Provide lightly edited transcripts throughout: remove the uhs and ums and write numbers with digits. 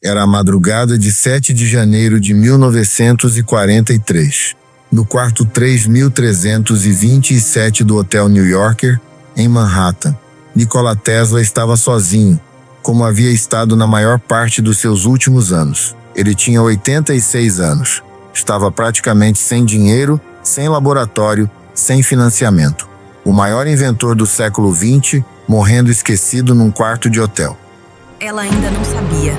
Era a madrugada de 7 de janeiro de 1943. No quarto 3327 do Hotel New Yorker, em Manhattan, Nikola Tesla estava sozinho, como havia estado na maior parte dos seus últimos anos. Ele tinha 86 anos. Estava praticamente sem dinheiro, sem laboratório, sem financiamento. O maior inventor do século XX, morrendo esquecido num quarto de hotel. Ela ainda não sabia,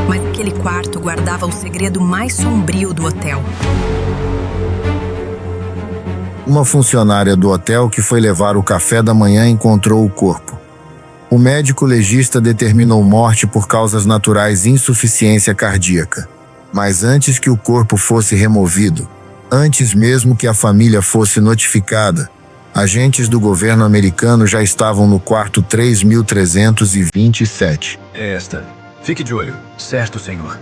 mas aquele quarto guardava o segredo mais sombrio do hotel. Uma funcionária do hotel que foi levar o café da manhã encontrou o corpo. O médico legista determinou morte por causas naturais e insuficiência cardíaca. Mas antes que o corpo fosse removido, antes mesmo que a família fosse notificada, agentes do governo americano já estavam no quarto 3327. É esta. Fique de olho. Certo, senhor.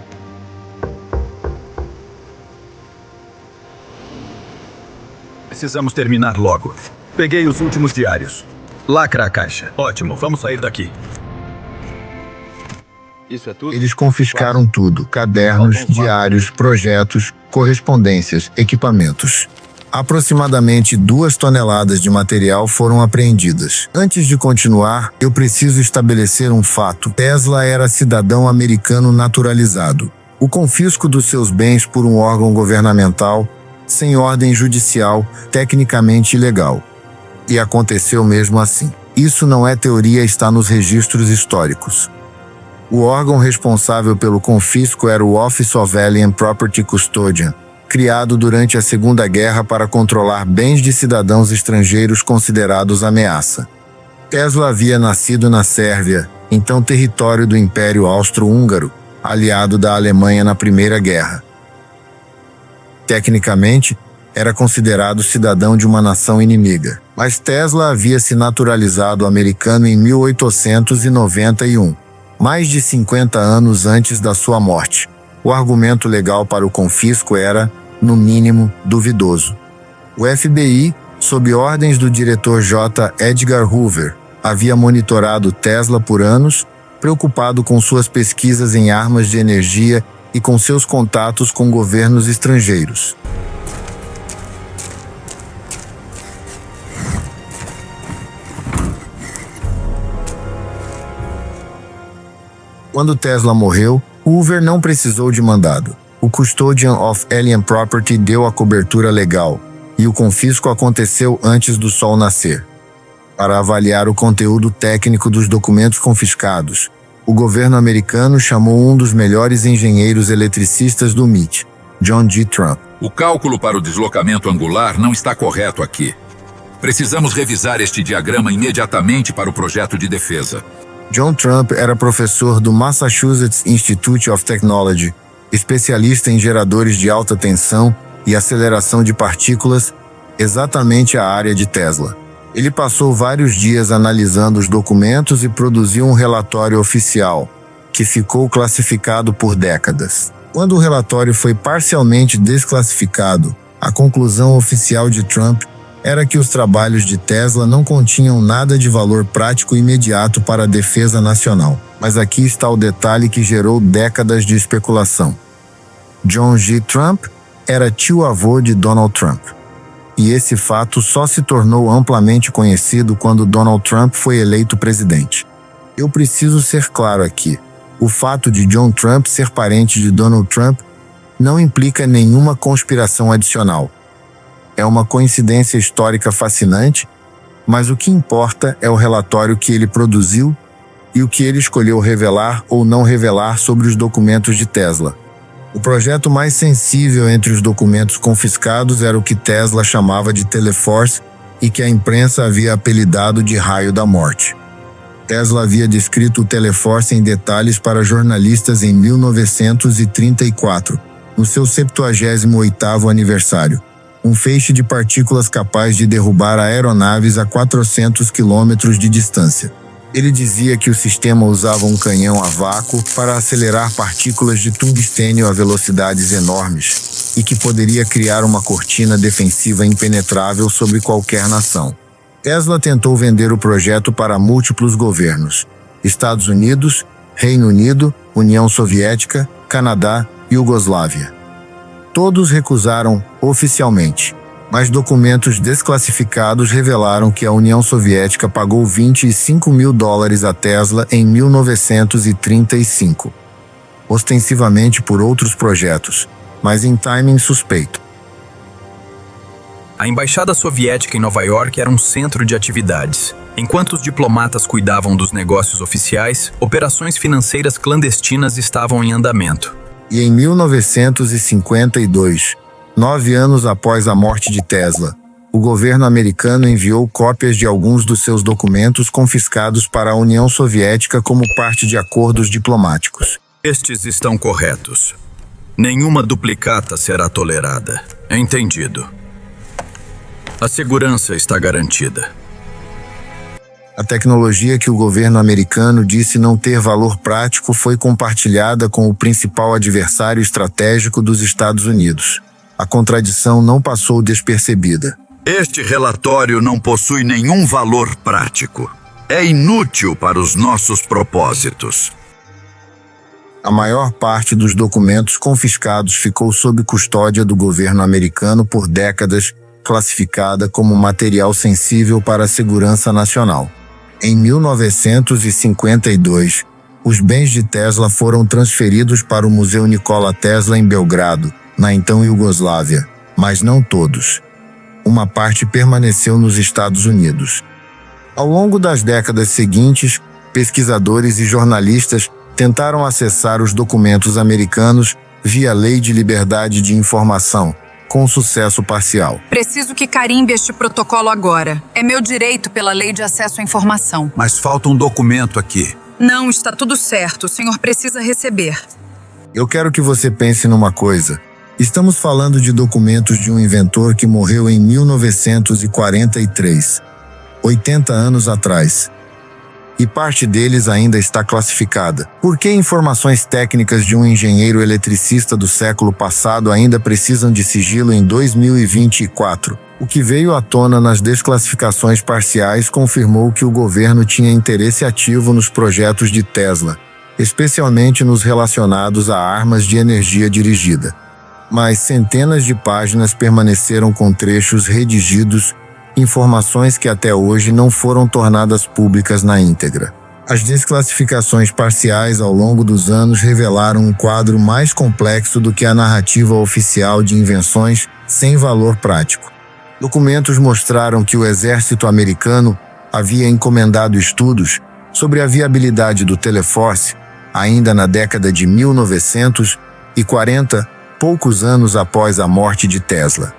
Precisamos terminar logo. Peguei os últimos diários. Lacra a caixa. Ótimo, vamos sair daqui. Isso é tudo? Eles confiscaram tudo: cadernos, diários, projetos, correspondências, equipamentos. Aproximadamente 2 toneladas de material foram apreendidas. Antes de continuar, eu preciso estabelecer um fato. Tesla era cidadão americano naturalizado. O confisco dos seus bens por um órgão governamental, sem ordem judicial, tecnicamente ilegal. E aconteceu mesmo assim. Isso não é teoria, está nos registros históricos. O órgão responsável pelo confisco era o Office of Alien Property Custodian, criado durante a Segunda Guerra para controlar bens de cidadãos estrangeiros considerados ameaça. Tesla havia nascido na Sérvia, então território do Império Austro-Húngaro, aliado da Alemanha na Primeira Guerra. Tecnicamente, era considerado cidadão de uma nação inimiga, mas Tesla havia se naturalizado americano em 1891, mais de 50 anos antes da sua morte. O argumento legal para o confisco era, no mínimo, duvidoso. O FBI, sob ordens do diretor J. Edgar Hoover, havia monitorado Tesla por anos, preocupado com suas pesquisas em armas de energia e com seus contatos com governos estrangeiros. Quando Tesla morreu, Hoover não precisou de mandado. O Custodian of Alien Property deu a cobertura legal, e o confisco aconteceu antes do sol nascer. Para avaliar o conteúdo técnico dos documentos confiscados, o governo americano chamou um dos melhores engenheiros eletricistas do MIT, John G. Trump. O cálculo para o deslocamento angular não está correto aqui. Precisamos revisar este diagrama imediatamente para o projeto de defesa. John Trump era professor do Massachusetts Institute of Technology, especialista em geradores de alta tensão e aceleração de partículas, exatamente a área de Tesla. Ele passou vários dias analisando os documentos e produziu um relatório oficial, que ficou classificado por décadas. Quando o relatório foi parcialmente desclassificado, a conclusão oficial de Trump era que os trabalhos de Tesla não continham nada de valor prático imediato para a defesa nacional. Mas aqui está o detalhe que gerou décadas de especulação. John G. Trump era tio-avô de Donald Trump. E esse fato só se tornou amplamente conhecido quando Donald Trump foi eleito presidente. Eu preciso ser claro aqui. O fato de John Trump ser parente de Donald Trump não implica nenhuma conspiração adicional. É uma coincidência histórica fascinante, mas o que importa é o relatório que ele produziu e o que ele escolheu revelar ou não revelar sobre os documentos de Tesla. O projeto mais sensível entre os documentos confiscados era o que Tesla chamava de Teleforce e que a imprensa havia apelidado de Raio da Morte. Tesla havia descrito o Teleforce em detalhes para jornalistas em 1934, no seu 78º aniversário. Um feixe de partículas capaz de derrubar aeronaves a 400 quilômetros de distância. Ele dizia que o sistema usava um canhão a vácuo para acelerar partículas de tungstênio a velocidades enormes e que poderia criar uma cortina defensiva impenetrável sobre qualquer nação. Tesla tentou vender o projeto para múltiplos governos: Estados Unidos, Reino Unido, União Soviética, Canadá e Iugoslávia. Todos recusaram oficialmente, mas documentos desclassificados revelaram que a União Soviética pagou $25 mil a Tesla em 1935, ostensivamente por outros projetos, mas em timing suspeito. A embaixada soviética em Nova York era um centro de atividades. Enquanto os diplomatas cuidavam dos negócios oficiais, operações financeiras clandestinas estavam em andamento. E em 1952, 9 anos após a morte de Tesla, o governo americano enviou cópias de alguns dos seus documentos confiscados para a União Soviética como parte de acordos diplomáticos. Estes estão corretos. Nenhuma duplicata será tolerada. Entendido. A segurança está garantida. A tecnologia que o governo americano disse não ter valor prático foi compartilhada com o principal adversário estratégico dos Estados Unidos. A contradição não passou despercebida. Este relatório não possui nenhum valor prático. É inútil para os nossos propósitos. A maior parte dos documentos confiscados ficou sob custódia do governo americano por décadas, classificada como material sensível para a segurança nacional. Em 1952, os bens de Tesla foram transferidos para o Museu Nikola Tesla em Belgrado, na então Iugoslávia, mas não todos. Uma parte permaneceu nos Estados Unidos. Ao longo das décadas seguintes, pesquisadores e jornalistas tentaram acessar os documentos americanos via Lei de Liberdade de Informação, com sucesso parcial. Preciso que carimbe este protocolo agora. É meu direito pela Lei de Acesso à Informação. Mas falta um documento aqui. Não, está tudo certo. O senhor precisa receber. Eu quero que você pense numa coisa. Estamos falando de documentos de um inventor que morreu em 1943, 80 anos atrás. E parte deles ainda está classificada. Por que informações técnicas de um engenheiro eletricista do século passado ainda precisam de sigilo em 2024? O que veio à tona nas desclassificações parciais confirmou que o governo tinha interesse ativo nos projetos de Tesla, especialmente nos relacionados a armas de energia dirigida. Mas centenas de páginas permaneceram com trechos redigidos, informações que até hoje não foram tornadas públicas na íntegra. As desclassificações parciais ao longo dos anos revelaram um quadro mais complexo do que a narrativa oficial de invenções sem valor prático. Documentos mostraram que o exército americano havia encomendado estudos sobre a viabilidade do Teleforce ainda na década de 1940, poucos anos após a morte de Tesla.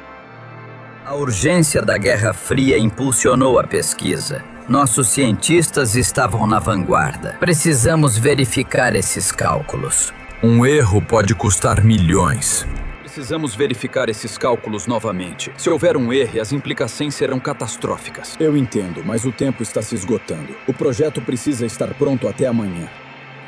A urgência da Guerra Fria impulsionou a pesquisa. Nossos cientistas estavam na vanguarda. Precisamos verificar esses cálculos. Um erro pode custar milhões. Precisamos verificar esses cálculos novamente. Se houver um erro, as implicações serão catastróficas. Eu entendo, mas o tempo está se esgotando. O projeto precisa estar pronto até amanhã.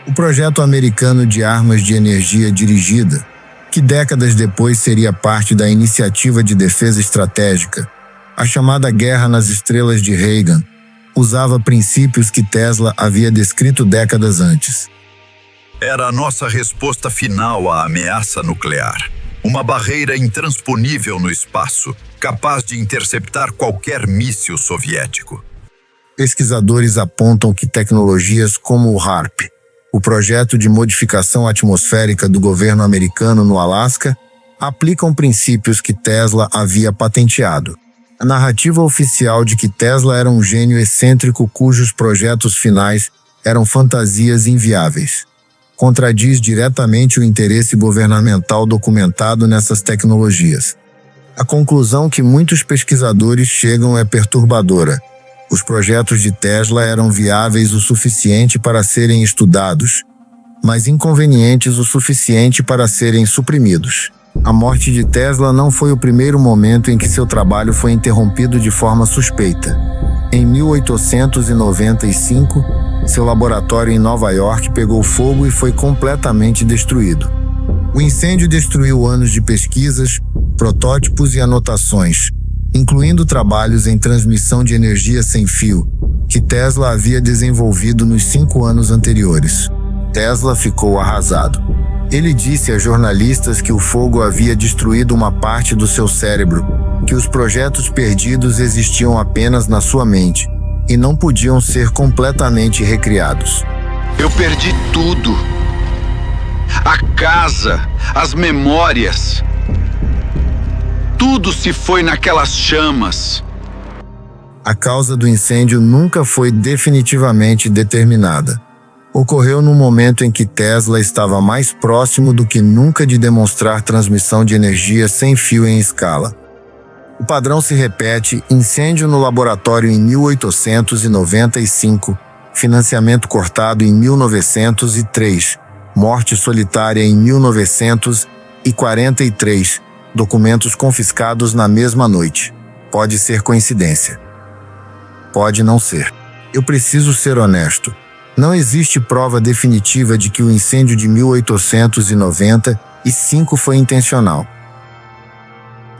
O projeto americano de armas de energia dirigida, que décadas depois seria parte da Iniciativa de Defesa Estratégica, a chamada Guerra nas Estrelas de Reagan, usava princípios que Tesla havia descrito décadas antes. Era a nossa resposta final à ameaça nuclear. Uma barreira intransponível no espaço, capaz de interceptar qualquer míssil soviético. Pesquisadores apontam que tecnologias como o HAARP, o projeto de modificação atmosférica do governo americano no Alasca, aplicam princípios que Tesla havia patenteado. A narrativa oficial de que Tesla era um gênio excêntrico cujos projetos finais eram fantasias inviáveis contradiz diretamente o interesse governamental documentado nessas tecnologias. A conclusão que muitos pesquisadores chegam é perturbadora. Os projetos de Tesla eram viáveis o suficiente para serem estudados, mas inconvenientes o suficiente para serem suprimidos. A morte de Tesla não foi o primeiro momento em que seu trabalho foi interrompido de forma suspeita. Em 1895, seu laboratório em Nova York pegou fogo e foi completamente destruído. O incêndio destruiu anos de pesquisas, protótipos e anotações, incluindo trabalhos em transmissão de energia sem fio, que Tesla havia desenvolvido nos 5 anos anteriores. Tesla ficou arrasado. Ele disse a jornalistas que o fogo havia destruído uma parte do seu cérebro, que os projetos perdidos existiam apenas na sua mente e não podiam ser completamente recriados. Eu perdi tudo. A casa, as memórias. Tudo se foi naquelas chamas. A causa do incêndio nunca foi definitivamente determinada. Ocorreu no momento em que Tesla estava mais próximo do que nunca de demonstrar transmissão de energia sem fio em escala. O padrão se repete: incêndio no laboratório em 1895, financiamento cortado em 1903, morte solitária em 1943, documentos confiscados na mesma noite. Pode ser coincidência. Pode não ser. Eu preciso ser honesto. Não existe prova definitiva de que o incêndio de 1895 foi intencional,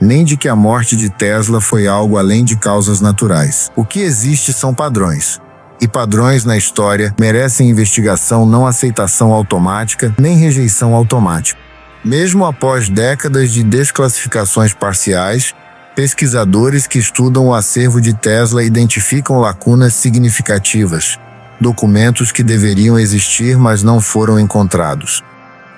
nem de que a morte de Tesla foi algo além de causas naturais. O que existe são padrões. E padrões na história merecem investigação, não aceitação automática, nem rejeição automática. Mesmo após décadas de desclassificações parciais, pesquisadores que estudam o acervo de Tesla identificam lacunas significativas, documentos que deveriam existir, mas não foram encontrados.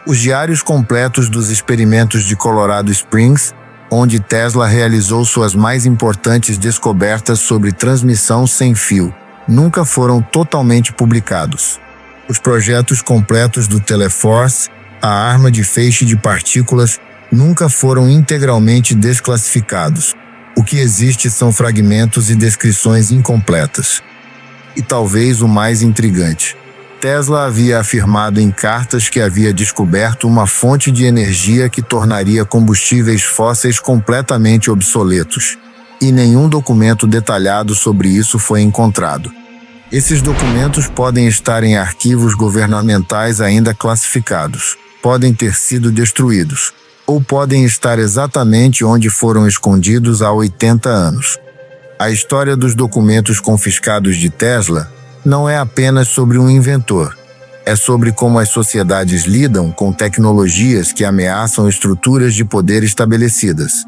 Os diários completos dos experimentos de Colorado Springs, onde Tesla realizou suas mais importantes descobertas sobre transmissão sem fio, nunca foram totalmente publicados. Os projetos completos do Teleforce, a arma de feixe de partículas, nunca foram integralmente desclassificados. O que existe são fragmentos e descrições incompletas. E talvez o mais intrigante: Tesla havia afirmado em cartas que havia descoberto uma fonte de energia que tornaria combustíveis fósseis completamente obsoletos, e nenhum documento detalhado sobre isso foi encontrado. Esses documentos podem estar em arquivos governamentais ainda classificados, podem ter sido destruídos, ou podem estar exatamente onde foram escondidos há 80 anos. A história dos documentos confiscados de Tesla não é apenas sobre um inventor. É sobre como as sociedades lidam com tecnologias que ameaçam estruturas de poder estabelecidas.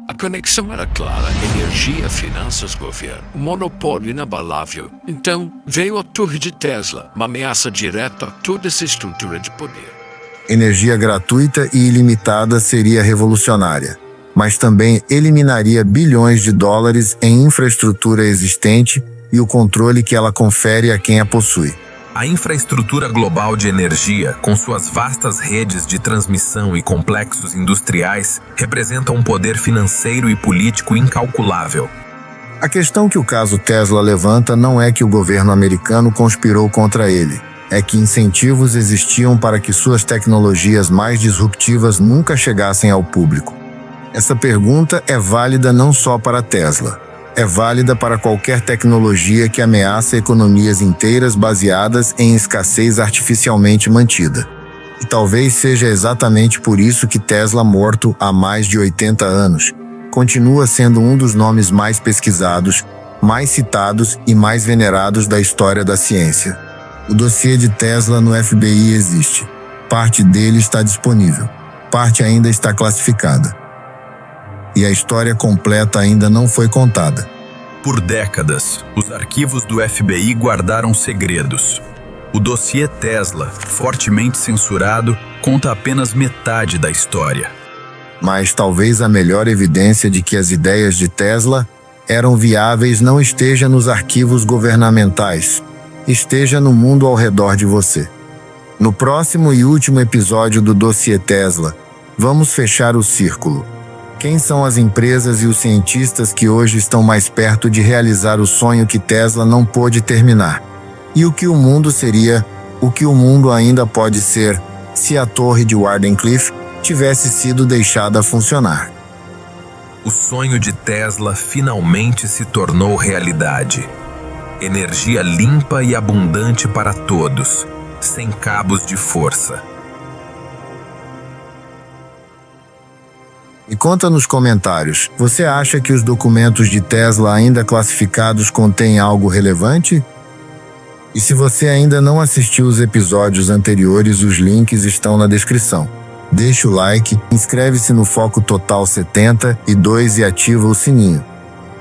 A conexão era clara: energia, finanças, governo. Um monopólio inabalável. Então, veio a Torre de Tesla, uma ameaça direta a toda essa estrutura de poder. Energia gratuita e ilimitada seria revolucionária, mas também eliminaria bilhões de dólares em infraestrutura existente e o controle que ela confere a quem a possui. A infraestrutura global de energia, com suas vastas redes de transmissão e complexos industriais, representa um poder financeiro e político incalculável. A questão que o caso Tesla levanta não é que o governo americano conspirou contra ele, é que incentivos existiam para que suas tecnologias mais disruptivas nunca chegassem ao público. Essa pergunta é válida não só para Tesla. É válida para qualquer tecnologia que ameaça economias inteiras baseadas em escassez artificialmente mantida. E talvez seja exatamente por isso que Tesla, morto há mais de 80 anos, continua sendo um dos nomes mais pesquisados, mais citados e mais venerados da história da ciência. O dossiê de Tesla no FBI existe. Parte dele está disponível. Parte ainda está classificada. E a história completa ainda não foi contada. Por décadas, os arquivos do FBI guardaram segredos. O dossiê Tesla, fortemente censurado, conta apenas metade da história. Mas talvez a melhor evidência de que as ideias de Tesla eram viáveis não esteja nos arquivos governamentais, esteja no mundo ao redor de você. No próximo e último episódio do dossiê Tesla, vamos fechar o círculo. Quem são as empresas e os cientistas que hoje estão mais perto de realizar o sonho que Tesla não pôde terminar? E o que o mundo seria, o que o mundo ainda pode ser, se a torre de Wardenclyffe tivesse sido deixada funcionar? O sonho de Tesla finalmente se tornou realidade. Energia limpa e abundante para todos, sem cabos de força. E conta nos comentários, você acha que os documentos de Tesla ainda classificados contêm algo relevante? E se você ainda não assistiu os episódios anteriores, os links estão na descrição. Deixa o like, inscreve-se no Foco Total 72 e ativa o sininho.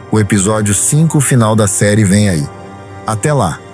O episódio 5 final da série vem aí. Até lá!